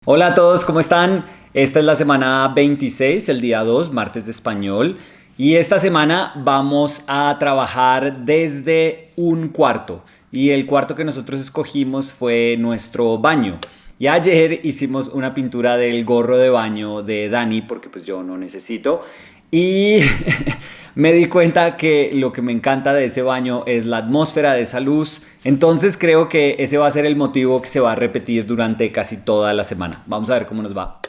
Hola a todos, ¿cómo están? Esta es la semana 26, el día 2, martes de español. Y esta semana vamos a trabajar desde un cuarto. Y el cuarto que nosotros escogimos fue nuestro baño. Y ayer hicimos una pintura del gorro de baño de Dani, porque pues yo no necesito. Y me di cuenta que lo que me encanta de ese baño es la atmósfera de esa luz. Entonces creo que ese va a ser el motivo que se va a repetir durante casi toda la semana. Vamos a ver cómo nos va.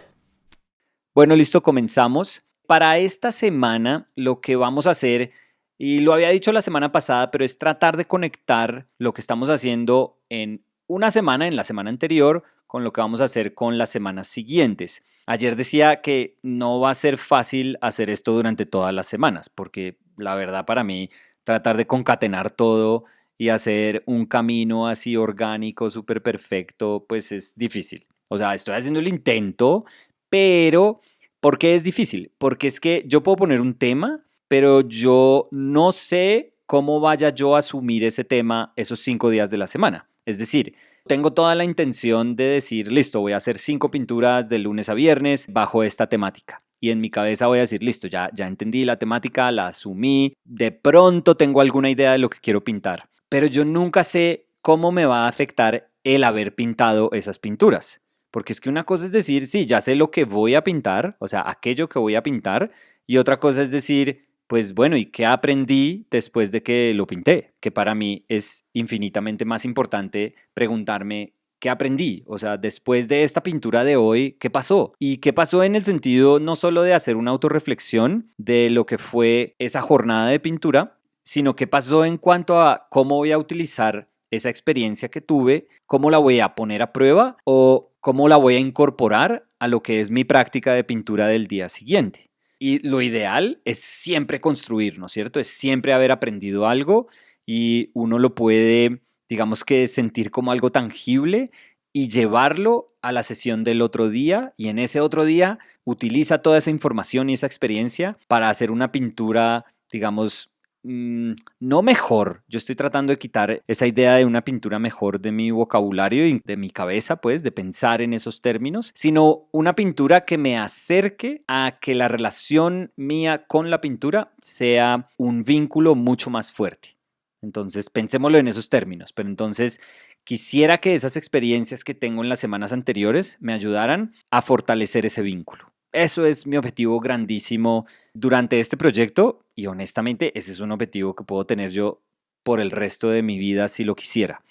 Bueno, listo, comenzamos. Para esta semana lo que vamos a hacer, y lo había dicho la semana pasada, pero es tratar de conectar lo que estamos haciendo en una semana, en la semana anterior, con lo que vamos a hacer con las semanas siguientes. Ayer decía que no va a ser fácil hacer esto durante todas las semanas, porque la verdad para mí tratar de concatenar todo y hacer un camino así orgánico, súper perfecto, pues es difícil. O sea, estoy haciendo el intento, pero ¿por qué es difícil? Porque es que yo puedo poner un tema, pero yo no sé cómo vaya yo a asumir ese tema esos 5 días de la semana. Es decir, tengo toda la intención de decir, listo, voy a hacer 5 pinturas de lunes a viernes bajo esta temática. Y en mi cabeza voy a decir, listo, ya entendí la temática, la asumí, de pronto tengo alguna idea de lo que quiero pintar. Pero yo nunca sé cómo me va a afectar el haber pintado esas pinturas. Porque es que una cosa es decir, sí, ya sé lo que voy a pintar, o sea, aquello que voy a pintar, y otra cosa es decir, pues bueno, ¿y qué aprendí después de que lo pinté? Que para mí es infinitamente más importante preguntarme qué aprendí, o sea, después de esta pintura de hoy, ¿qué pasó? Y qué pasó en el sentido no solo de hacer una autorreflexión de lo que fue esa jornada de pintura, sino qué pasó en cuanto a cómo voy a utilizar esa experiencia que tuve, cómo la voy a poner a prueba o cómo la voy a incorporar a lo que es mi práctica de pintura del día siguiente. Y lo ideal es siempre construir, ¿no es cierto? Es siempre haber aprendido algo y uno lo puede, digamos que sentir como algo tangible y llevarlo a la sesión del otro día y en ese otro día utiliza toda esa información y esa experiencia para hacer una pintura, digamos, no mejor. Yo estoy tratando de quitar esa idea de una pintura mejor de mi vocabulario y de mi cabeza, pues, de pensar en esos términos, sino una pintura que me acerque a que la relación mía con la pintura sea un vínculo mucho más fuerte. Entonces, pensémoslo en esos términos, pero entonces quisiera que esas experiencias que tengo en las semanas anteriores me ayudaran a fortalecer ese vínculo. Eso es mi objetivo grandísimo durante este proyecto y honestamente ese es un objetivo que puedo tener yo por el resto de mi vida si lo quisiera.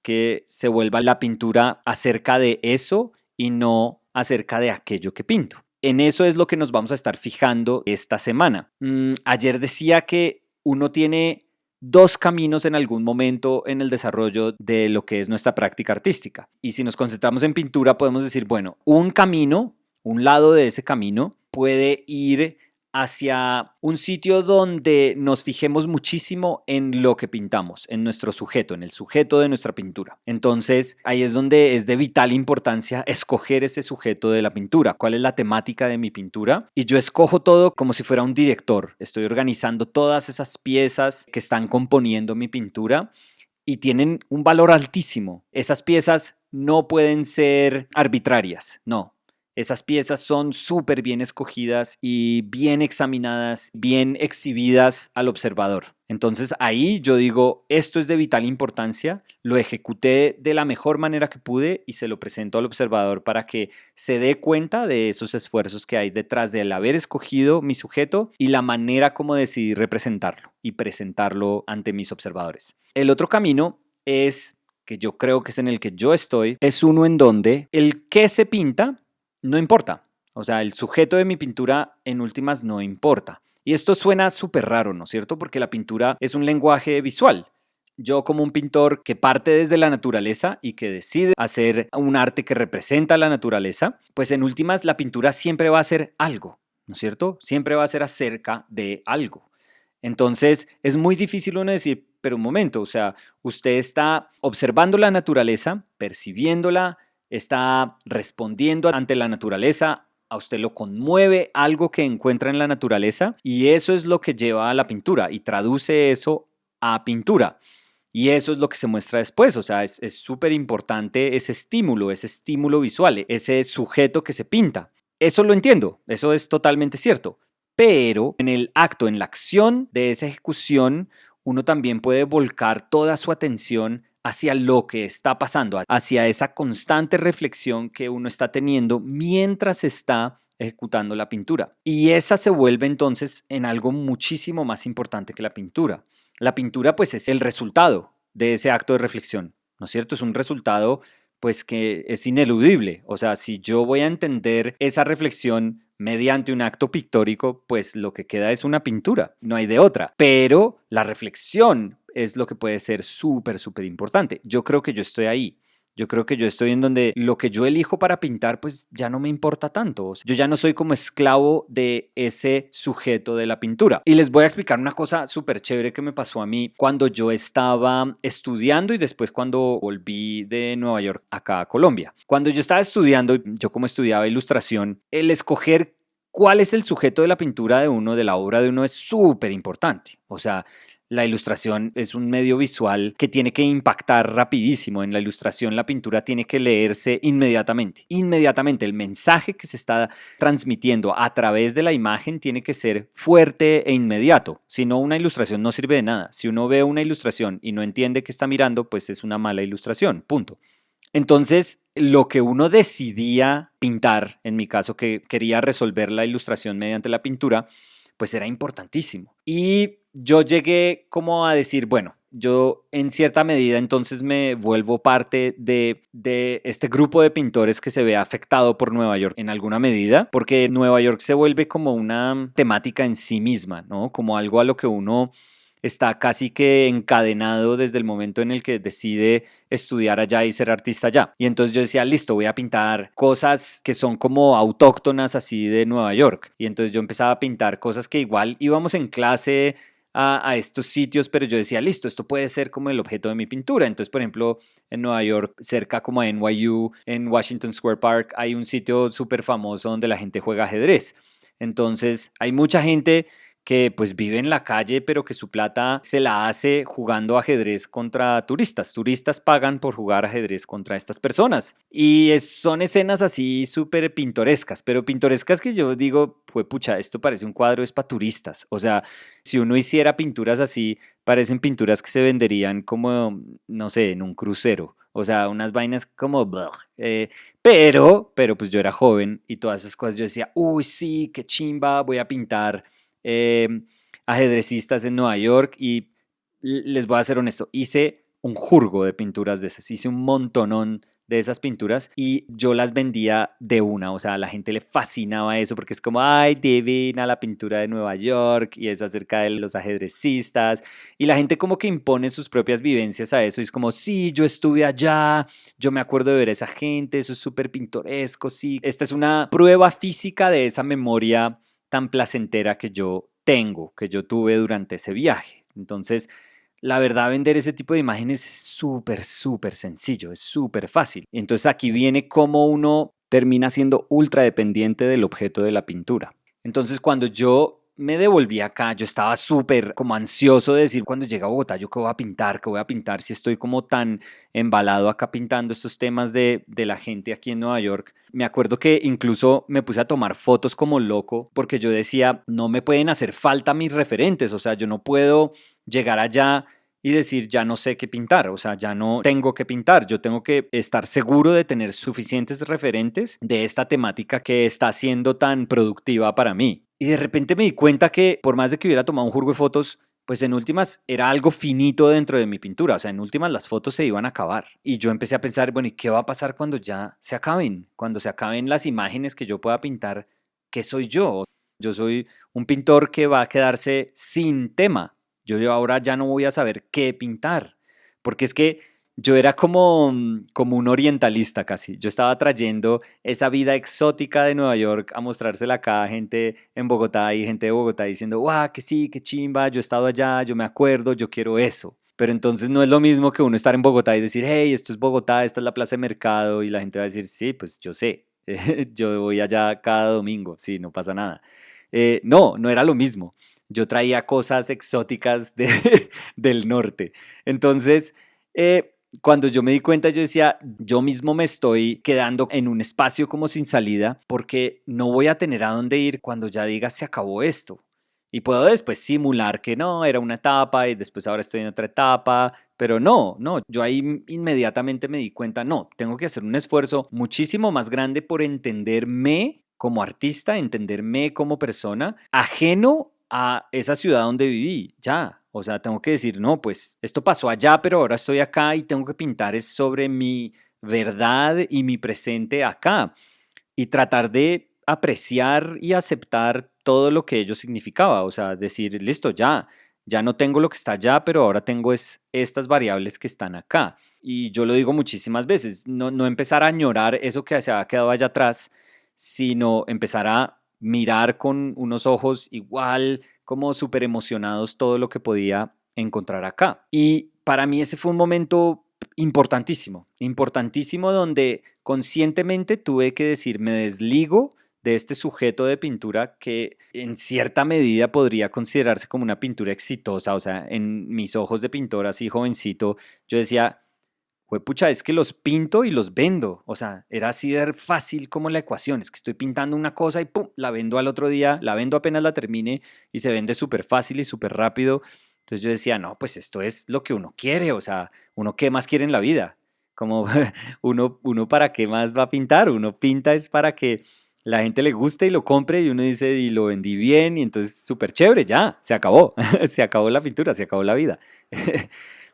Que se vuelva la pintura acerca de eso y no acerca de aquello que pinto. En eso es lo que nos vamos a estar fijando esta semana. Ayer decía que uno tiene dos caminos en algún momento en el desarrollo de lo que es nuestra práctica artística. Y si nos concentramos en pintura, podemos decir, bueno, un camino, un lado de ese camino puede ir hacia un sitio donde nos fijemos muchísimo en lo que pintamos, en nuestro sujeto, en el sujeto de nuestra pintura. Entonces, ahí es donde es de vital importancia escoger ese sujeto de la pintura, cuál es la temática de mi pintura. Y yo escojo todo como si fuera un director. Estoy organizando todas esas piezas que están componiendo mi pintura y tienen un valor altísimo. Esas piezas no pueden ser arbitrarias, no. Esas piezas son súper bien escogidas y bien examinadas, bien exhibidas al observador. Entonces ahí yo digo, esto es de vital importancia, lo ejecuté de la mejor manera que pude y se lo presento al observador para que se dé cuenta de esos esfuerzos que hay detrás del haber escogido mi sujeto y la manera como decidí representarlo y presentarlo ante mis observadores. El otro camino es, que yo creo que es en el que yo estoy, es uno en donde el que se pinta no importa. O sea, el sujeto de mi pintura en últimas no importa. Y esto suena súper raro, ¿no es cierto? Porque la pintura es un lenguaje visual. Yo como un pintor que parte desde la naturaleza y que decide hacer un arte que representa la naturaleza, pues en últimas la pintura siempre va a ser algo, ¿no es cierto? Siempre va a ser acerca de algo. Entonces es muy difícil uno decir, pero un momento, o sea, usted está observando la naturaleza, percibiéndola, está respondiendo ante la naturaleza, a usted lo conmueve algo que encuentra en la naturaleza y eso es lo que lleva a la pintura y traduce eso a pintura. Y eso es lo que se muestra después, o sea, es súper importante ese estímulo visual, ese sujeto que se pinta. Eso lo entiendo, eso es totalmente cierto. Pero en el acto, en la acción de esa ejecución, uno también puede volcar toda su atención hacia lo que está pasando, hacia esa constante reflexión que uno está teniendo mientras está ejecutando la pintura. Y esa se vuelve entonces en algo muchísimo más importante que la pintura. La pintura pues es el resultado de ese acto de reflexión, ¿no es cierto? Es un resultado pues que es ineludible. O sea, si yo voy a entender esa reflexión mediante un acto pictórico, pues lo que queda es una pintura, no hay de otra. Pero la reflexión es lo que puede ser súper, súper importante. Yo creo que yo estoy ahí. Yo creo que yo estoy en donde lo que yo elijo para pintar, pues ya no me importa tanto. O sea, yo ya no soy como esclavo de ese sujeto de la pintura. Y les voy a explicar una cosa súper chévere que me pasó a mí cuando yo estaba estudiando y después cuando volví de Nueva York acá a Colombia. Cuando yo estaba estudiando, yo como estudiaba ilustración, el escoger cuál es el sujeto de la pintura de uno, de la obra de uno, es súper importante. O sea, la ilustración es un medio visual que tiene que impactar rapidísimo. En la ilustración la pintura tiene que leerse inmediatamente. Inmediatamente el mensaje que se está transmitiendo a través de la imagen tiene que ser fuerte e inmediato. Si no, una ilustración no sirve de nada. Si uno ve una ilustración y no entiende qué está mirando, pues es una mala ilustración. Punto. Entonces, lo que uno decidía pintar, en mi caso que quería resolver la ilustración mediante la pintura, pues era importantísimo. Y yo llegué como a decir, bueno, yo en cierta medida entonces me vuelvo parte de este grupo de pintores que se ve afectado por Nueva York en alguna medida, porque Nueva York se vuelve como una temática en sí misma, ¿no? Como algo a lo que uno está casi que encadenado desde el momento en el que decide estudiar allá y ser artista allá. Y entonces yo decía, listo, voy a pintar cosas que son como autóctonas así de Nueva York. Y entonces yo empezaba a pintar cosas que igual íbamos en clase a estos sitios, pero yo decía, listo, esto puede ser como el objeto de mi pintura. Entonces, por ejemplo, en Nueva York, cerca como a NYU, en Washington Square Park, hay un sitio súper famoso donde la gente juega ajedrez. Entonces, hay mucha gente que pues vive en la calle, pero que su plata se la hace jugando ajedrez contra turistas. Turistas pagan por jugar ajedrez contra estas personas. Y son escenas así súper pintorescas, pero pintorescas que yo digo, pues pucha, esto parece un cuadro, es para turistas. O sea, si uno hiciera pinturas así, parecen pinturas que se venderían como, no sé, en un crucero. O sea, unas vainas como... pero pues yo era joven y todas esas cosas yo decía, uy, sí, qué chimba, voy a pintar eh, ajedrecistas en Nueva York y les voy a ser honesto, hice un jurgo de pinturas de esas, hice un montonón de esas pinturas y yo las vendía de una, o sea, a la gente le fascinaba eso porque es como, ay, divina la pintura de Nueva York y es acerca de los ajedrecistas y la gente como que impone sus propias vivencias a eso y es como, sí, yo estuve allá, yo me acuerdo de ver a esa gente, eso es súper pintoresco, sí, esta es una prueba física de esa memoria tan placentera que yo tengo, que yo tuve durante ese viaje. Entonces, la verdad, vender ese tipo de imágenes es súper, súper sencillo, es súper fácil. Entonces aquí viene cómo uno termina siendo ultra dependiente del objeto de la pintura. Entonces cuando yo me devolví acá, yo estaba súper como ansioso de decir cuando llegue a Bogotá, yo qué voy a pintar, si estoy como tan embalado acá pintando estos temas de la gente aquí en Nueva York. Me acuerdo que incluso me puse a tomar fotos como loco porque yo decía, no me pueden hacer falta mis referentes, o sea, yo no puedo llegar allá y decir, ya no sé qué pintar, o sea, ya no tengo que pintar, yo tengo que estar seguro de tener suficientes referentes de esta temática que está siendo tan productiva para mí. Y de repente me di cuenta que por más de que hubiera tomado un jurgo de fotos, pues en últimas era algo finito dentro de mi pintura, o sea, en últimas las fotos se iban a acabar. Y yo empecé a pensar, bueno, ¿y qué va a pasar cuando ya se acaben? Cuando se acaben las imágenes que yo pueda pintar, ¿qué soy yo? Yo soy un pintor que va a quedarse sin tema. Yo ahora ya no voy a saber qué pintar, porque es que yo era como un orientalista casi. Yo estaba trayendo esa vida exótica de Nueva York a mostrársela acá a gente en Bogotá y gente de Bogotá diciendo, guau, que sí, qué chimba, yo he estado allá, yo me acuerdo, yo quiero eso. Pero entonces no es lo mismo que uno estar en Bogotá y decir, hey, esto es Bogotá, esta es la plaza de mercado, y la gente va a decir, sí, pues yo sé, yo voy allá cada domingo, sí, no pasa nada. No era lo mismo. yo traía cosas exóticas del norte. Entonces, cuando yo me di cuenta, yo decía, yo mismo me estoy quedando en un espacio como sin salida porque no voy a tener a dónde ir cuando ya diga se acabó esto. Y puedo después simular que no, era una etapa y después ahora estoy en otra etapa, pero no, yo ahí inmediatamente me di cuenta, no, tengo que hacer un esfuerzo muchísimo más grande por entenderme como artista, entenderme como persona, ajeno a esa ciudad donde viví, ya. O sea, tengo que decir, no, pues esto pasó allá, pero ahora estoy acá y tengo que pintar es sobre mi verdad y mi presente acá y tratar de apreciar y aceptar todo lo que ello significaba, o sea, decir, listo, ya no tengo lo que está allá, pero ahora tengo estas variables que están acá. Y yo lo digo muchísimas veces, no empezar a añorar eso que se había quedado allá atrás, sino empezar a mirar con unos ojos igual como súper emocionados todo lo que podía encontrar acá. Y para mí ese fue un momento importantísimo, importantísimo donde conscientemente tuve que decir, me desligo de este sujeto de pintura que en cierta medida podría considerarse como una pintura exitosa, o sea, en mis ojos de pintor así jovencito, yo decía, pucha, es que los pinto y los vendo, o sea, era así de fácil como la ecuación, es que estoy pintando una cosa y pum, la vendo al otro día, la vendo apenas la termine y se vende súper fácil y súper rápido. Entonces yo decía, no, pues esto es lo que uno quiere, o sea, uno qué más quiere en la vida, como uno para qué más va a pintar, uno pinta es para que la gente le guste y lo compre y uno dice, y lo vendí bien y entonces súper chévere, ya, se acabó, se acabó la pintura, se acabó la vida.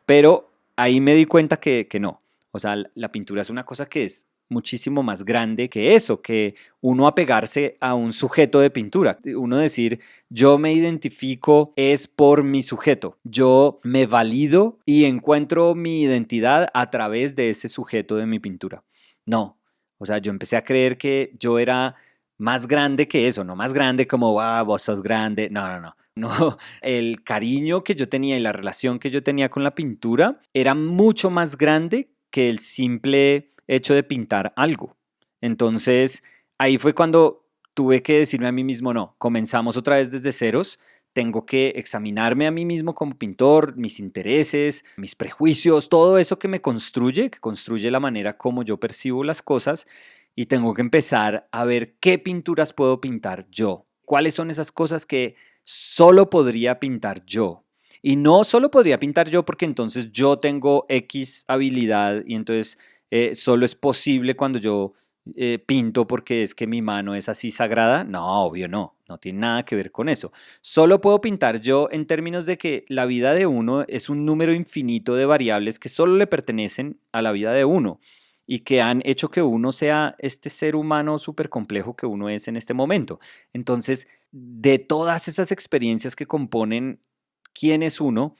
Pero ahí me di cuenta que no, o sea, la pintura es una cosa que es muchísimo más grande que eso, que uno apegarse a un sujeto de pintura, uno decir, yo me identifico es por mi sujeto, yo me valido y encuentro mi identidad a través de ese sujeto de mi pintura. No, o sea, yo empecé a creer que yo era más grande que eso, no más grande como, ah, vos sos grande, no. No, el cariño que yo tenía y la relación que yo tenía con la pintura era mucho más grande que el simple hecho de pintar algo. Entonces, ahí fue cuando tuve que decirme a mí mismo, no, comenzamos otra vez desde ceros, tengo que examinarme a mí mismo como pintor, mis intereses, mis prejuicios, todo eso que construye la manera como yo percibo las cosas y tengo que empezar a ver qué pinturas puedo pintar yo. ¿Cuáles son esas cosas que solo podría pintar yo? Y no solo podría pintar yo porque entonces yo tengo X habilidad y entonces solo es posible cuando yo pinto porque es que mi mano es así sagrada. No, obvio no tiene nada que ver con eso. Solo puedo pintar yo en términos de que la vida de uno es un número infinito de variables que solo le pertenecen a la vida de uno y que han hecho que uno sea este ser humano súper complejo que uno es en este momento. Entonces, de todas esas experiencias que componen quién es uno,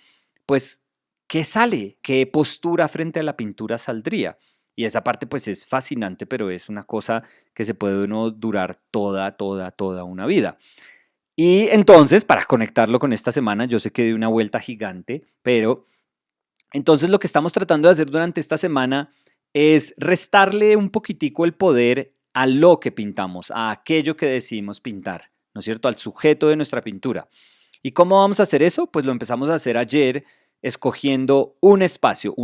pues, ¿qué sale? ¿Qué postura frente a la pintura saldría? Y esa parte pues es fascinante, pero es una cosa que se puede uno durar toda una vida. Y entonces, para conectarlo con esta semana, yo sé que di una vuelta gigante, pero entonces lo que estamos tratando de hacer durante esta semana es restarle un poquitico el poder a lo que pintamos, a aquello que decidimos pintar, ¿no es cierto? Al sujeto de nuestra pintura. ¿Y cómo vamos a hacer eso? Pues lo empezamos a hacer ayer escogiendo un espacio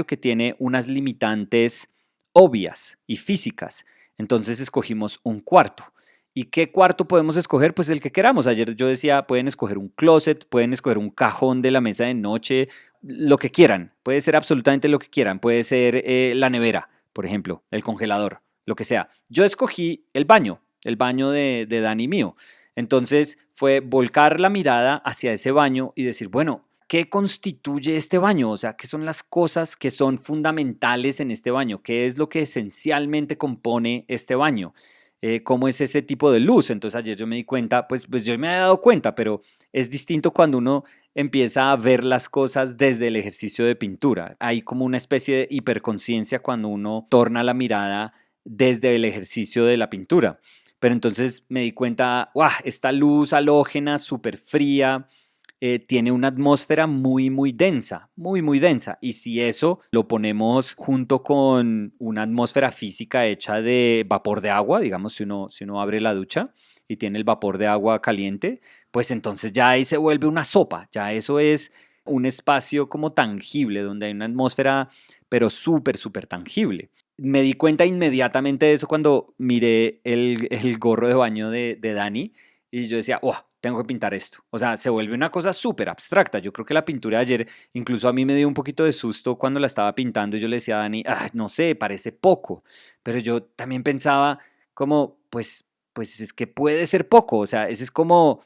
que tiene unas limitantes obvias y físicas. Entonces escogimos un cuarto. ¿Y qué cuarto podemos escoger? Pues el que queramos. Ayer yo decía, pueden escoger un closet, pueden escoger un cajón de la mesa de noche, lo que quieran. Puede ser absolutamente lo que quieran. Puede ser la nevera, por ejemplo, el congelador, lo que sea. Yo escogí el baño de Dani mío. Entonces fue volcar la mirada hacia ese baño y decir, bueno, ¿qué constituye este baño? O sea, ¿qué son las cosas que son fundamentales en este baño? ¿Qué es lo que esencialmente compone este baño? ¿Cómo es ese tipo de luz? Entonces ayer yo me di cuenta, pues yo me había dado cuenta, pero es distinto cuando uno empieza a ver las cosas desde el ejercicio de pintura. Hay como una especie de hiperconciencia cuando uno torna la mirada desde el ejercicio de la pintura. Pero entonces me di cuenta, ¡guau! Esta luz halógena súper fría tiene una atmósfera muy densa, muy densa. Y si eso lo ponemos junto con una atmósfera física hecha de vapor de agua, digamos, si uno abre la ducha y tiene el vapor de agua caliente, pues entonces ya ahí se vuelve una sopa, ya eso es un espacio como tangible, donde hay una atmósfera, pero súper, súper tangible. Me di cuenta inmediatamente de eso cuando miré el gorro de baño de Dani y yo decía, oh, tengo que pintar esto. O sea, se vuelve una cosa súper abstracta. Yo creo que la pintura de ayer, incluso a mí me dio un poquito de susto cuando la estaba pintando y yo le decía a Dani, ah, no sé, parece poco. Pero yo también pensaba como, pues es que puede ser poco. O sea, ese es como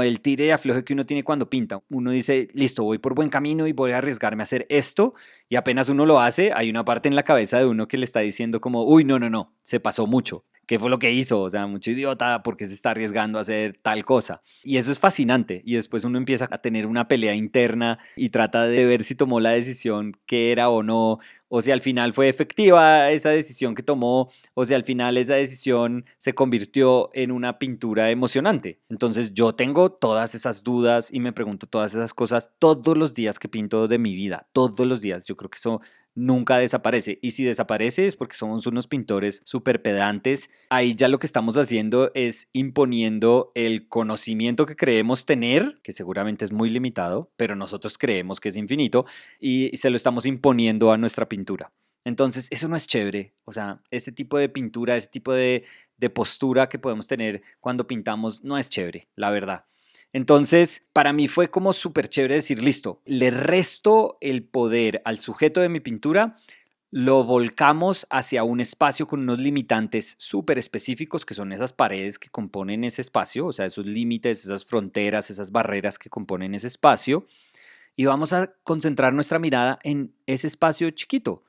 el tire y afloje que uno tiene cuando pinta. Uno dice, listo, voy por buen camino y voy a arriesgarme a hacer esto. Y apenas uno lo hace, hay una parte en la cabeza de uno que le está diciendo como, uy, no, no, no, se pasó mucho. ¿Qué fue lo que hizo? O sea, mucho idiota, porque se está arriesgando a hacer tal cosa? Y eso es fascinante. Y después uno empieza a tener una pelea interna y trata de ver si tomó la decisión que era o no, o si al final fue efectiva esa decisión que tomó, o si al final esa decisión se convirtió en una pintura emocionante. Entonces yo tengo todas esas dudas y me pregunto todas esas cosas todos los días que pinto de mi vida, todos los días. Yo creo que eso nunca desaparece. Y si desaparece es porque somos unos pintores súper pedantes. Ahí ya lo que estamos haciendo es imponiendo el conocimiento que creemos tener, que seguramente es muy limitado, pero nosotros creemos que es infinito, y se lo estamos imponiendo a nuestra pintura. Entonces, eso no es chévere. O sea, ese tipo de pintura, ese tipo de postura que podemos tener cuando pintamos no es chévere, la verdad. Entonces, para mí fue como súper chévere decir, listo, le resto el poder al sujeto de mi pintura, lo volcamos hacia un espacio con unos limitantes súper específicos, que son esas paredes que componen ese espacio, o sea, esos límites, esas fronteras, esas barreras que componen ese espacio, y vamos a concentrar nuestra mirada en ese espacio chiquito.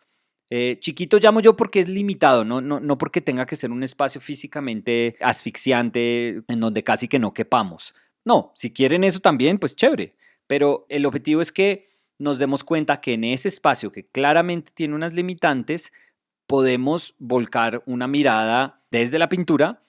Chiquito llamo yo porque es limitado, no porque tenga que ser un espacio físicamente asfixiante en donde casi que no quepamos. No, si quieren eso también, pues chévere. Pero el objetivo es que nos demos cuenta que en ese espacio que claramente tiene unas limitantes, podemos volcar una mirada desde la pintura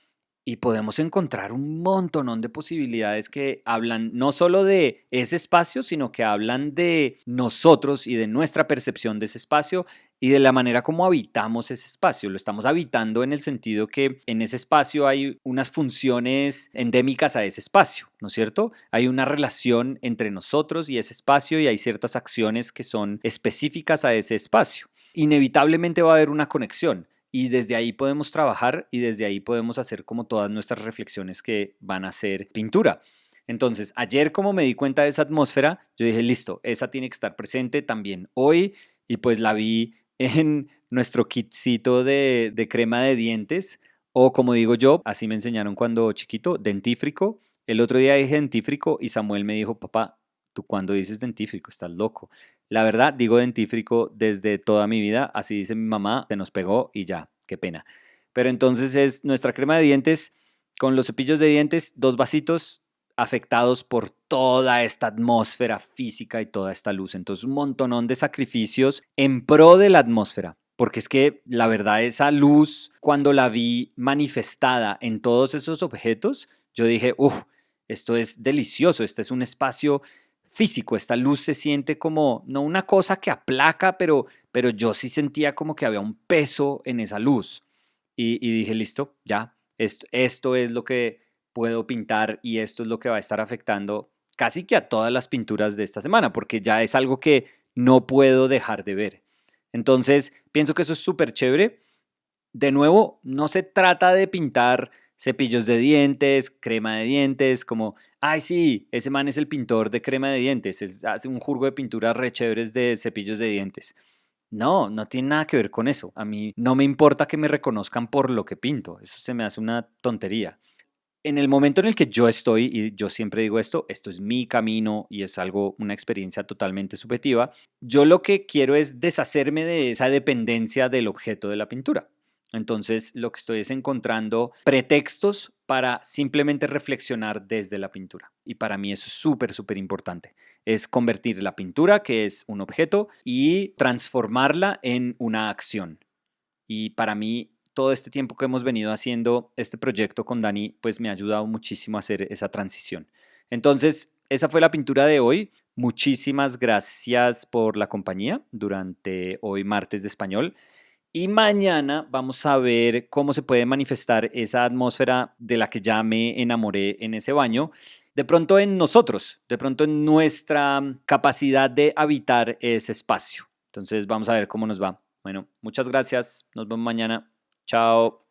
y podemos encontrar un montonón de posibilidades que hablan no solo de ese espacio, sino que hablan de nosotros y de nuestra percepción de ese espacio y de la manera como habitamos ese espacio. Lo estamos habitando en el sentido que en ese espacio hay unas funciones endémicas a ese espacio, ¿no es cierto? Hay una relación entre nosotros y ese espacio y hay ciertas acciones que son específicas a ese espacio. Inevitablemente va a haber una conexión. Y desde ahí podemos trabajar y desde ahí podemos hacer como todas nuestras reflexiones que van a ser pintura. Entonces, ayer como me di cuenta de esa atmósfera, yo dije, listo, esa tiene que estar presente también hoy y pues la vi en nuestro kitcito de crema de dientes o como digo yo, así me enseñaron cuando chiquito, dentífrico. El otro día dije dentífrico y Samuel me dijo, papá, tú cuando dices dentífrico estás loco. La verdad, digo dentífrico desde toda mi vida, así dice mi mamá, se nos pegó y ya, qué pena. Pero entonces es nuestra crema de dientes con los cepillos de dientes, dos vasitos afectados por toda esta atmósfera física y toda esta luz. Entonces un montonón de sacrificios en pro de la atmósfera. Porque es que la verdad esa luz, cuando la vi manifestada en todos esos objetos, yo dije, uff, esto es delicioso, este es un espacio físico, esta luz se siente como, no una cosa que aplaca, pero yo sí sentía como que había un peso en esa luz. Y dije, listo, ya, esto es lo que puedo pintar y esto es lo que va a estar afectando casi que a todas las pinturas de esta semana, porque ya es algo que no puedo dejar de ver. Entonces, pienso que eso es súper chévere. De nuevo, no se trata de pintar cepillos de dientes, crema de dientes, como, ay, sí, ese man es el pintor de crema de dientes, él hace un jugo de pinturas re chéveres de cepillos de dientes. No, no tiene nada que ver con eso. A mí no me importa que me reconozcan por lo que pinto, eso se me hace una tontería. En el momento en el que yo estoy, y yo siempre digo esto es mi camino y es algo, una experiencia totalmente subjetiva, yo lo que quiero es deshacerme de esa dependencia del objeto de la pintura. Entonces, lo que estoy es encontrando pretextos para simplemente reflexionar desde la pintura. Y para mí eso es súper, súper importante. Es convertir la pintura, que es un objeto, y transformarla en una acción. Y para mí, todo este tiempo que hemos venido haciendo este proyecto con Dani, pues me ha ayudado muchísimo a hacer esa transición. Entonces, esa fue la pintura de hoy. Muchísimas gracias por la compañía durante hoy martes de español. Y mañana vamos a ver cómo se puede manifestar esa atmósfera de la que ya me enamoré en ese baño. De pronto en nosotros, de pronto en nuestra capacidad de habitar ese espacio. Entonces vamos a ver cómo nos va. Bueno, muchas gracias. Nos vemos mañana. Chao.